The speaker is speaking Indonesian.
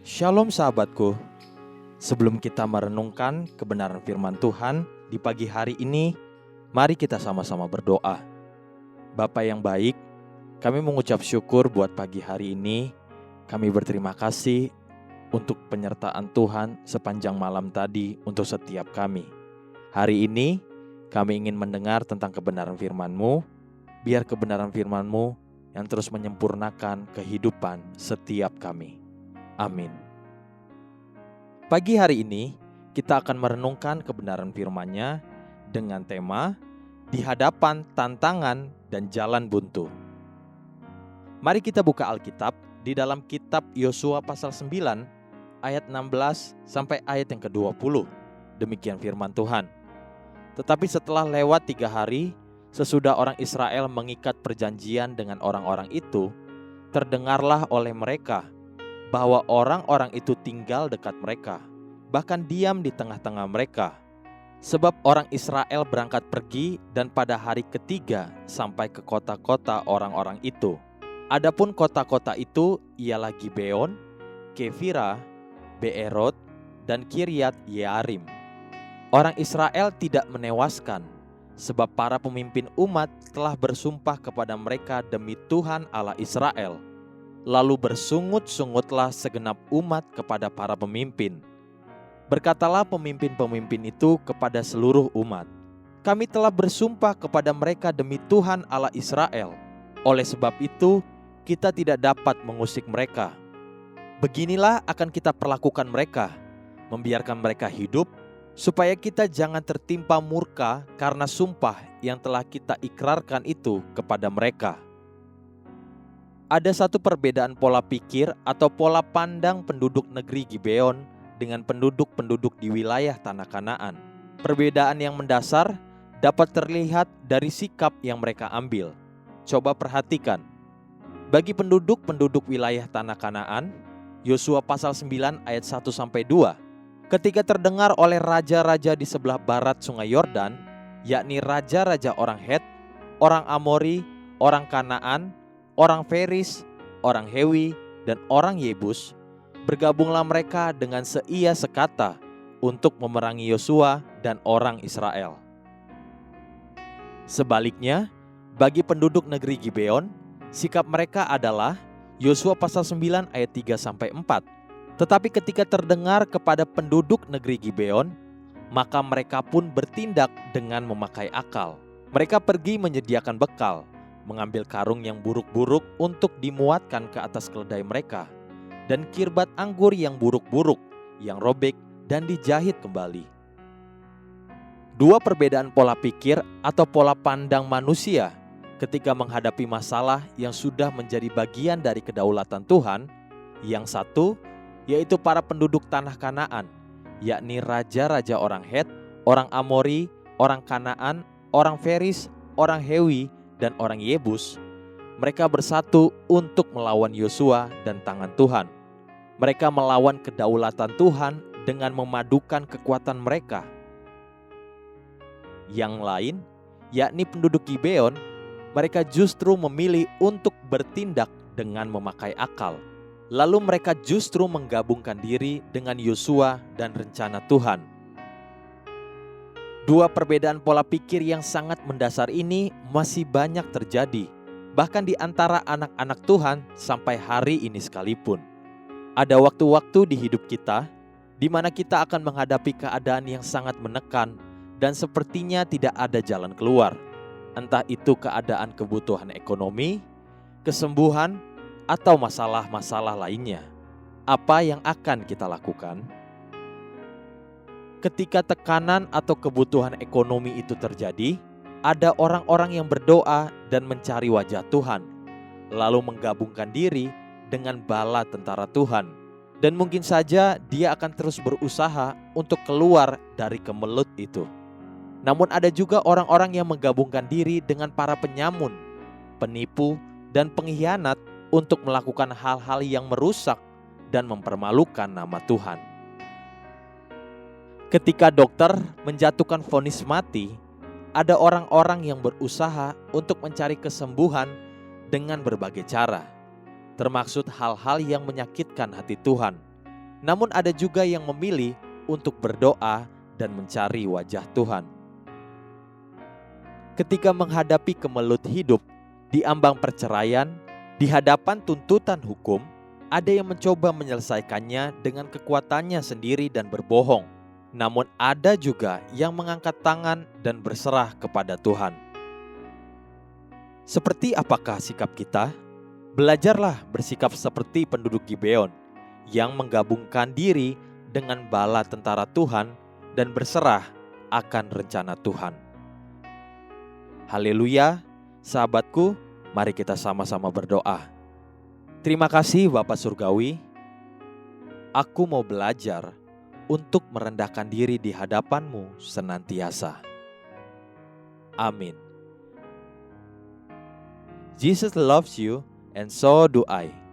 Shalom sahabatku, sebelum kita merenungkan kebenaran firman Tuhan di pagi hari ini, mari kita sama-sama berdoa. Bapa yang baik, kami mengucap syukur buat pagi hari ini. Kami berterima kasih untuk penyertaan Tuhan sepanjang malam tadi untuk setiap kami. Hari ini kami ingin mendengar tentang kebenaran firman-Mu. Biar kebenaran firman-Mu yang terus menyempurnakan kehidupan setiap kami. Amin. Pagi hari ini kita akan merenungkan kebenaran firman-Nya dengan tema di hadapan tantangan dan jalan buntu. Mari kita buka Alkitab di dalam kitab Yosua pasal 9 ayat 16 sampai ayat yang ke-20. Demikian firman Tuhan. Tetapi setelah lewat 3 hari sesudah orang Israel mengikat perjanjian dengan orang-orang itu, terdengarlah oleh mereka bahwa orang-orang itu tinggal dekat mereka, bahkan diam di tengah-tengah mereka. Sebab orang Israel berangkat pergi dan pada hari ketiga sampai ke kota-kota orang-orang itu. Adapun kota-kota itu ialah Gibeon, Kefira, Beerot, dan Kiryat Yearim. Orang Israel tidak menewaskan, sebab para pemimpin umat telah bersumpah kepada mereka demi Tuhan Allah Israel. Lalu bersungut-sungutlah segenap umat kepada para pemimpin. Berkatalah pemimpin-pemimpin itu kepada seluruh umat, kami telah bersumpah kepada mereka demi Tuhan Allah Israel. Oleh sebab itu, kita tidak dapat mengusik mereka. Beginilah akan kita perlakukan mereka, membiarkan mereka hidup, supaya kita jangan tertimpa murka karena sumpah yang telah kita ikrarkan itu kepada mereka. Ada satu perbedaan pola pikir atau pola pandang penduduk negeri Gibeon dengan penduduk-penduduk di wilayah tanah Kanaan. Perbedaan yang mendasar dapat terlihat dari sikap yang mereka ambil. Coba perhatikan. Bagi penduduk-penduduk wilayah tanah Kanaan, Yosua pasal 9 ayat 1-2, ketika terdengar oleh raja-raja di sebelah barat sungai Yordan, yakni raja-raja orang Het, orang Amori, orang Kanaan, orang Feris, orang Hewi, dan orang Yebus, bergabunglah mereka dengan seia sekata untuk memerangi Yosua dan orang Israel. Sebaliknya, bagi penduduk negeri Gibeon, sikap mereka adalah Yosua pasal 9 ayat 3-4. Tetapi ketika terdengar kepada penduduk negeri Gibeon, maka mereka pun bertindak dengan memakai akal. Mereka pergi menyediakan bekal, mengambil karung yang buruk-buruk untuk dimuatkan ke atas keledai mereka, dan kirbat anggur yang buruk-buruk, yang robek dan dijahit kembali. Dua perbedaan pola pikir atau pola pandang manusia ketika menghadapi masalah yang sudah menjadi bagian dari kedaulatan Tuhan. Yang satu, yaitu para penduduk tanah Kanaan, yakni raja-raja orang Het, orang Amori, orang Kanaan, orang Feris, orang Hewi, dan orang Yebus. Mereka bersatu untuk melawan Yosua dan tangan Tuhan. Mereka melawan kedaulatan Tuhan dengan memadukan kekuatan mereka. Yang lain, yakni penduduk Gibeon, mereka justru memilih untuk bertindak dengan memakai akal. Lalu mereka justru menggabungkan diri dengan Yosua dan rencana Tuhan. Dua perbedaan pola pikir yang sangat mendasar ini masih banyak terjadi, bahkan di antara anak-anak Tuhan sampai hari ini sekalipun. Ada waktu-waktu di hidup kita, di mana kita akan menghadapi keadaan yang sangat menekan dan sepertinya tidak ada jalan keluar. Entah itu keadaan kebutuhan ekonomi, kesembuhan, atau masalah-masalah lainnya. Apa yang akan kita lakukan? Ketika tekanan atau kebutuhan ekonomi itu terjadi, ada orang-orang yang berdoa dan mencari wajah Tuhan, lalu menggabungkan diri dengan bala tentara Tuhan. Dan mungkin saja dia akan terus berusaha untuk keluar dari kemelut itu. Namun ada juga orang-orang yang menggabungkan diri dengan para penyamun, penipu, dan pengkhianat untuk melakukan hal-hal yang merusak dan mempermalukan nama Tuhan. Ketika dokter menjatuhkan vonis mati, ada orang-orang yang berusaha untuk mencari kesembuhan dengan berbagai cara, termaksud hal-hal yang menyakitkan hati Tuhan, Namun ada juga yang memilih untuk berdoa dan mencari wajah Tuhan. Ketika menghadapi kemelut hidup, di ambang perceraian, di hadapan tuntutan hukum, ada yang mencoba menyelesaikannya dengan kekuatannya sendiri dan berbohong. Namun ada juga yang mengangkat tangan dan berserah kepada Tuhan. Seperti apakah sikap kita? Belajarlah bersikap seperti penduduk Gibeon yang menggabungkan diri dengan bala tentara Tuhan dan berserah akan rencana Tuhan. Haleluya, sahabatku, mari kita sama-sama berdoa. Terima kasih Bapa Surgawi, aku mau belajar untuk merendahkan diri di hadapan-Mu senantiasa. Amin. Jesus loves you and so do I.